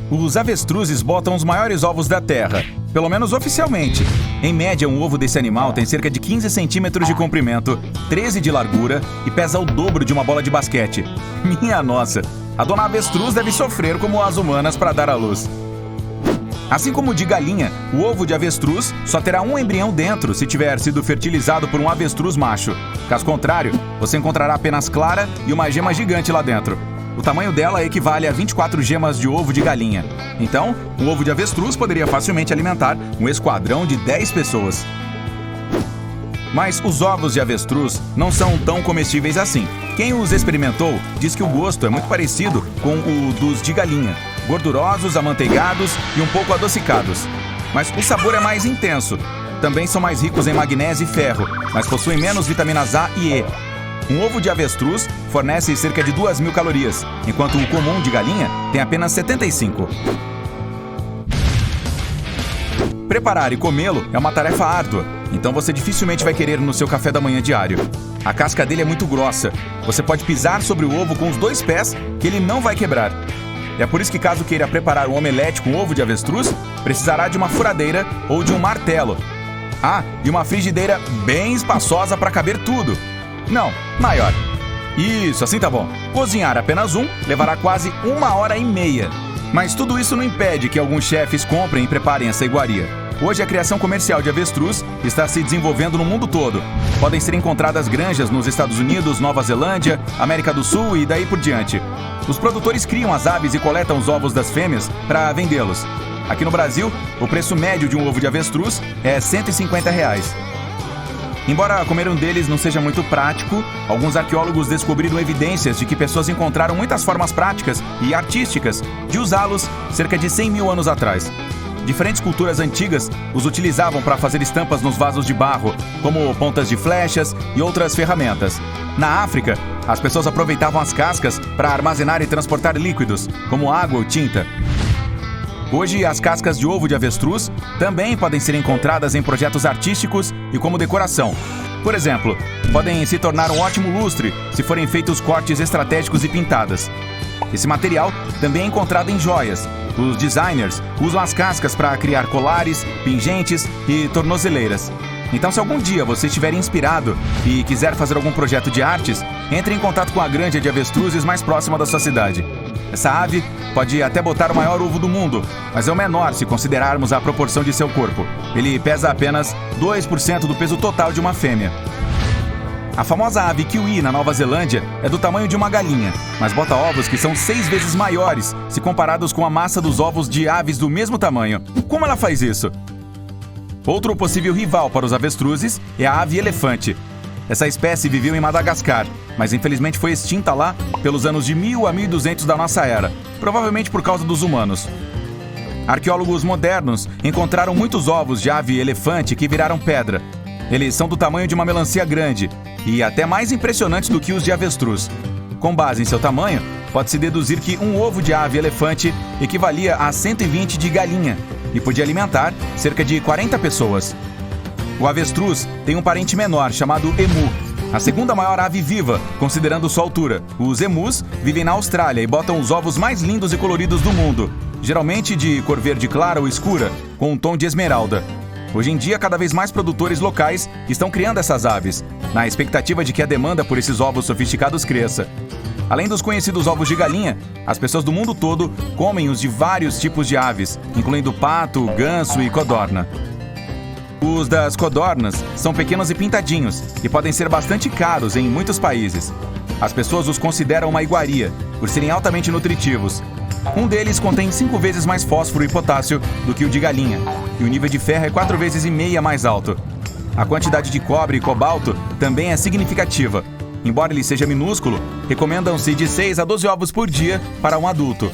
Os avestruzes botam os maiores ovos da Terra, pelo menos oficialmente. Em média, um ovo desse animal tem cerca de 15 centímetros de comprimento, 13 de largura e pesa o dobro de uma bola de basquete. Minha nossa, a dona avestruz deve sofrer como as humanas para dar à luz. Assim como o de galinha, o ovo de avestruz só terá um embrião dentro se tiver sido fertilizado por um avestruz macho. Caso contrário, você encontrará apenas clara e uma gema gigante lá dentro. O tamanho dela equivale a 24 gemas de ovo de galinha. Então, um ovo de avestruz poderia facilmente alimentar um esquadrão de 10 pessoas. Mas os ovos de avestruz não são tão comestíveis assim. Quem os experimentou diz que o gosto é muito parecido com o dos de galinha. Gordurosos, amanteigados e um pouco adocicados. Mas o sabor é mais intenso. Também são mais ricos em magnésio e ferro, mas possuem menos vitaminas A e E. Um ovo de avestruz fornece cerca de 2.000 calorias, enquanto o comum de galinha tem apenas 75. Preparar e comê-lo é uma tarefa árdua, então você dificilmente vai querer no seu café da manhã diário. A casca dele é muito grossa. Você pode pisar sobre o ovo com os 2 pés, que ele não vai quebrar. É por isso que, caso queira preparar um omelete com ovo de avestruz, precisará de uma furadeira ou de um martelo. Ah, e uma frigideira bem espaçosa para caber tudo. Não, maior. Isso, assim tá bom. Cozinhar apenas um levará quase 1h30. Mas tudo isso não impede que alguns chefes comprem e preparem essa iguaria. Hoje a criação comercial de avestruz está se desenvolvendo no mundo todo. Podem ser encontradas granjas nos Estados Unidos, Nova Zelândia, América do Sul e daí por diante. Os produtores criam as aves e coletam os ovos das fêmeas para vendê-los. Aqui no Brasil, o preço médio de um ovo de avestruz é R$ 150. Embora comer um deles não seja muito prático, alguns arqueólogos descobriram evidências de que pessoas encontraram muitas formas práticas e artísticas de usá-los cerca de 100.000 anos atrás. Diferentes culturas antigas os utilizavam para fazer estampas nos vasos de barro, como pontas de flechas e outras ferramentas. Na África, as pessoas aproveitavam as cascas para armazenar e transportar líquidos, como água ou tinta. Hoje, as cascas de ovo de avestruz também podem ser encontradas em projetos artísticos e como decoração. Por exemplo, podem se tornar um ótimo lustre se forem feitos cortes estratégicos e pintadas. Esse material também é encontrado em joias. Os designers usam as cascas para criar colares, pingentes e tornozeleiras. Então, se algum dia você estiver inspirado e quiser fazer algum projeto de artes, entre em contato com a granja de avestruzes mais próxima da sua cidade. Essa ave pode até botar o maior ovo do mundo, mas é o menor se considerarmos a proporção de seu corpo. Ele pesa apenas 2% do peso total de uma fêmea. A famosa ave kiwi na Nova Zelândia é do tamanho de uma galinha, mas bota ovos que são 6 vezes maiores se comparados com a massa dos ovos de aves do mesmo tamanho. Como ela faz isso? Outro possível rival para os avestruzes é a ave elefante. Essa espécie viveu em Madagascar, mas infelizmente foi extinta lá pelos anos de 1000 a 1200 da nossa era, provavelmente por causa dos humanos. Arqueólogos modernos encontraram muitos ovos de ave elefante que viraram pedra. Eles são do tamanho de uma melancia grande e até mais impressionantes do que os de avestruz. Com base em seu tamanho, pode-se deduzir que um ovo de ave elefante equivalia a 120 de galinha e podia alimentar cerca de 40 pessoas. O avestruz tem um parente menor chamado emu, a segunda maior ave viva, considerando sua altura. Os emus vivem na Austrália e botam os ovos mais lindos e coloridos do mundo, geralmente de cor verde clara ou escura, com um tom de esmeralda. Hoje em dia, cada vez mais produtores locais estão criando essas aves, na expectativa de que a demanda por esses ovos sofisticados cresça. Além dos conhecidos ovos de galinha, as pessoas do mundo todo comem os de vários tipos de aves, incluindo pato, ganso e codorna. Os das codornas são pequenos e pintadinhos e podem ser bastante caros em muitos países. As pessoas os consideram uma iguaria, por serem altamente nutritivos. Um deles contém 5 vezes mais fósforo e potássio do que o de galinha, e o nível de ferro é 4,5 vezes mais alto. A quantidade de cobre e cobalto também é significativa. Embora ele seja minúsculo, recomendam-se de 6 a 12 ovos por dia para um adulto.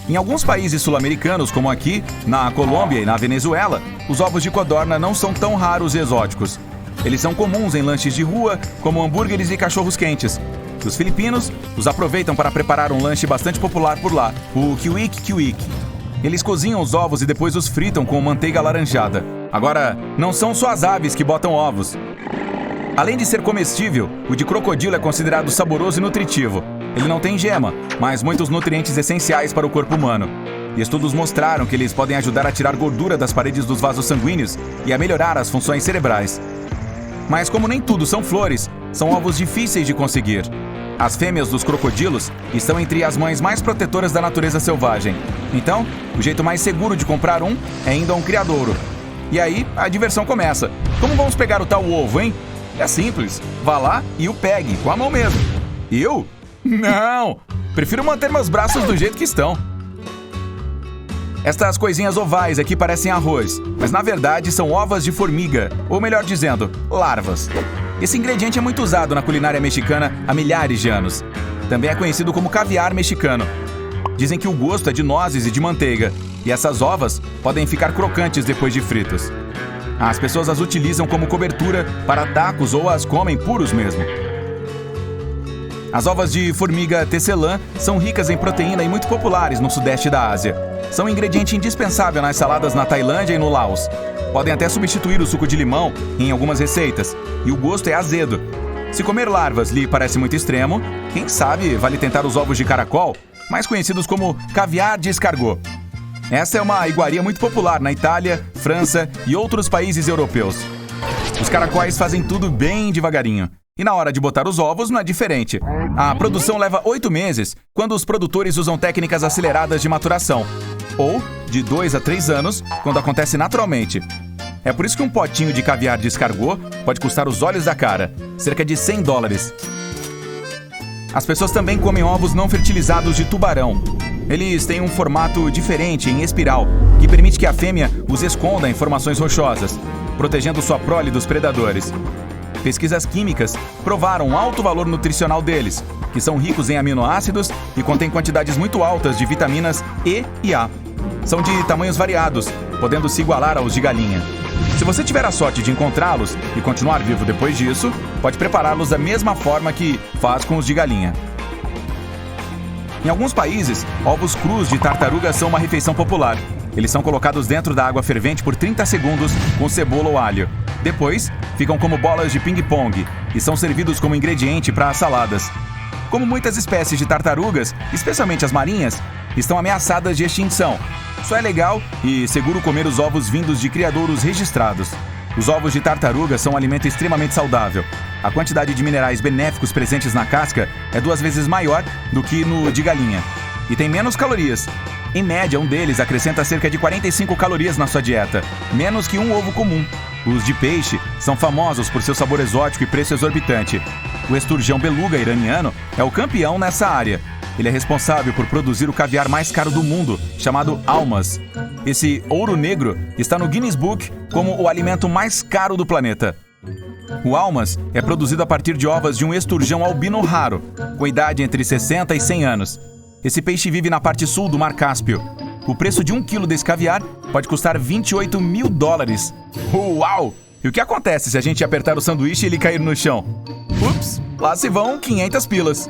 Em alguns países sul-americanos, como aqui, na Colômbia e na Venezuela, os ovos de codorna não são tão raros e exóticos. Eles são comuns em lanches de rua, como hambúrgueres e cachorros quentes. Os filipinos os aproveitam para preparar um lanche bastante popular por lá, o kiwik. Eles cozinham os ovos e depois os fritam com manteiga alaranjada. Agora, não são só as aves que botam ovos. Além de ser comestível, o de crocodilo é considerado saboroso e nutritivo. Ele não tem gema, mas muitos nutrientes essenciais para o corpo humano. e estudos mostraram que eles podem ajudar a tirar gordura das paredes dos vasos sanguíneos e a melhorar as funções cerebrais. Mas como nem tudo são flores, são ovos difíceis de conseguir. As fêmeas dos crocodilos estão entre as mães mais protetoras da natureza selvagem. Então, o jeito mais seguro de comprar um é indo a um criadouro. E aí, a diversão começa. Como vamos pegar o tal ovo, hein? É simples. Vá lá e o pegue, com a mão mesmo. Eu? Não! Prefiro manter meus braços do jeito que estão. Estas coisinhas ovais aqui parecem arroz, mas na verdade são ovas de formiga, ou melhor dizendo, larvas. Esse ingrediente é muito usado na culinária mexicana há milhares de anos. Também é conhecido como caviar mexicano. Dizem que o gosto é de nozes e de manteiga, e essas ovas podem ficar crocantes depois de fritas. As pessoas as utilizam como cobertura para tacos ou as comem puros mesmo. As ovas de formiga tecelã são ricas em proteína e muito populares no sudeste da Ásia. São um ingrediente indispensável nas saladas na Tailândia e no Laos. Podem até substituir o suco de limão em algumas receitas, e o gosto é azedo. Se comer larvas lhe parece muito extremo, quem sabe vale tentar os ovos de caracol, mais conhecidos como caviar de escargot. Essa é uma iguaria muito popular na Itália, França e outros países europeus. Os caracóis fazem tudo bem devagarinho. E na hora de botar os ovos não é diferente. A produção leva 8 meses, quando os produtores usam técnicas aceleradas de maturação. Ou de 2 a 3 anos, quando acontece naturalmente. É por isso que um potinho de caviar de escargot pode custar os olhos da cara, cerca de $100. As pessoas também comem ovos não fertilizados de tubarão. Eles têm um formato diferente, em espiral, que permite que a fêmea os esconda em formações rochosas, protegendo sua prole dos predadores. Pesquisas químicas provaram o alto valor nutricional deles, que são ricos em aminoácidos e contêm quantidades muito altas de vitaminas E e A. São de tamanhos variados, podendo se igualar aos de galinha. Se você tiver a sorte de encontrá-los e continuar vivo depois disso, pode prepará-los da mesma forma que faz com os de galinha. Em alguns países, ovos crus de tartaruga são uma refeição popular. Eles são colocados dentro da água fervente por 30 segundos com cebola ou alho. Depois, ficam como bolas de ping-pong e são servidos como ingrediente para saladas. Como muitas espécies de tartarugas, especialmente as marinhas, estão ameaçadas de extinção. Só é legal e seguro comer os ovos vindos de criadouros registrados. Os ovos de tartaruga são um alimento extremamente saudável. A quantidade de minerais benéficos presentes na casca é 2 vezes maior do que no de galinha. E tem menos calorias. Em média, um deles acrescenta cerca de 45 calorias na sua dieta, menos que um ovo comum. Os de peixe são famosos por seu sabor exótico e preço exorbitante. O esturjão beluga iraniano é o campeão nessa área. Ele é responsável por produzir o caviar mais caro do mundo, chamado almas. Esse ouro negro está no Guinness Book como o alimento mais caro do planeta. O almas é produzido a partir de ovas de um esturjão albino raro, com idade entre 60 e 100 anos. Esse peixe vive na parte sul do Mar Cáspio. O preço de 1 quilo desse caviar pode custar $28 mil. Uau! E o que acontece se a gente apertar o sanduíche e ele cair no chão? Ups, lá se vão 500 pilas.